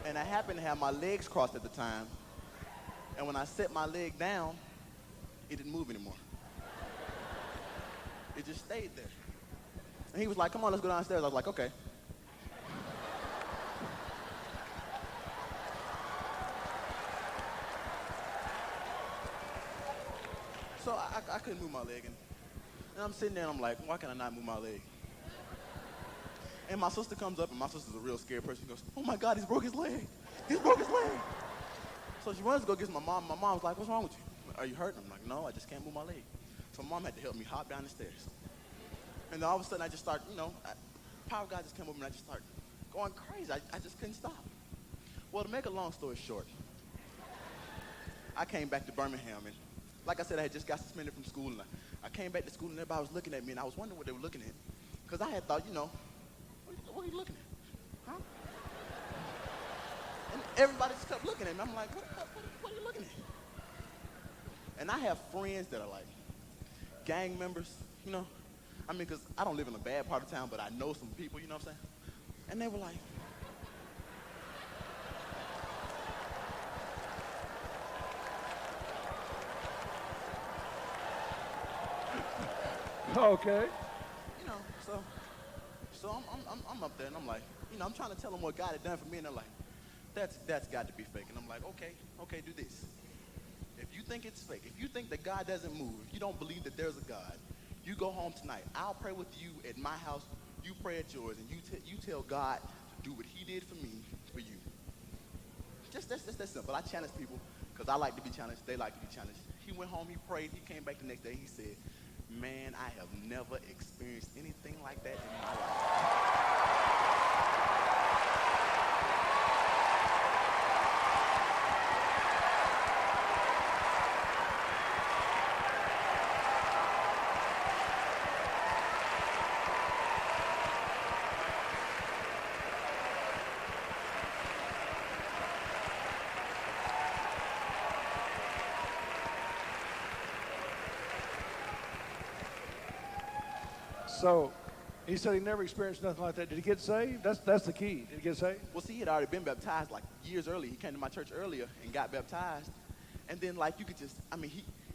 And I happened to have my legs crossed at the time. And when I set my leg down, it didn't move anymore. It just stayed there. And he was like, come on, let's go downstairs. I was like, okay. So I couldn't move my leg. And I'm sitting there and I'm like, why can I not move my leg? And my sister comes up, and my sister's a real scared person. She goes, oh my God, he's broke his leg. He's broke his leg. So she runs to go get my mom. My mom's like, what's wrong with you? Are you hurt? I'm like, no, I just can't move my leg. So mom had to help me hop down the stairs. And then all of a sudden I just start, power of God just came over me and I just started going crazy. I just couldn't stop. Well, to make a long story short, I came back to Birmingham, and like I said, I had just got suspended from school, and I came back to school and everybody was looking at me, and I was wondering what they were looking at. Because I had thought, what are you looking at? Huh? And everybody just kept looking at me. I'm like, what are you looking at? And I have friends that are like gang members, because I don't live in a bad part of town, but I know some people, you know what I'm saying? And they were like, Okay. So I'm up there, and I'm like, I'm trying to tell them what God had done for me, and they're like, that's got to be fake. And I'm like, okay, do this. If you think it's fake, if you think that God doesn't move, if you don't believe that there's a God, you go home tonight. I'll pray with you at my house. You pray at yours, and you tell God to do what he did for me, for you. Just that simple. I challenge people because I like to be challenged. They like to be challenged. He went home, he prayed, he came back the next day, he said, man, I have never experienced anything like that in my life. So he said he never experienced nothing like that. Did he get saved? That's the key. Did he get saved? Well, see, he had already been baptized like years earlier. He came to my church earlier and got baptized. And then, like, you could just,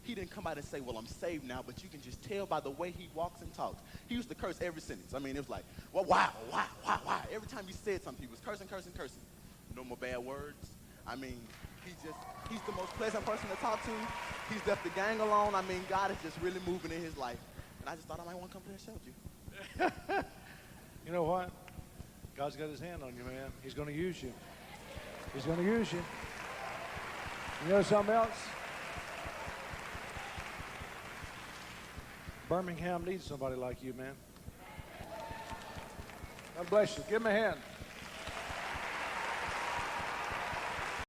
he didn't come out and say, well, I'm saved now, but you can just tell by the way he walks and talks. He used to curse every sentence. It was like, well, why? Every time he said something, he was cursing. No more bad words. He's the most pleasant person to talk to. He's left the gang alone. God is just really moving in his life. And I just thought I might want to come to that show with you. You know what? God's got his hand on you, man. He's going to use you. He's going to use you. You know something else? Birmingham needs somebody like you, man. God bless you. Give him a hand.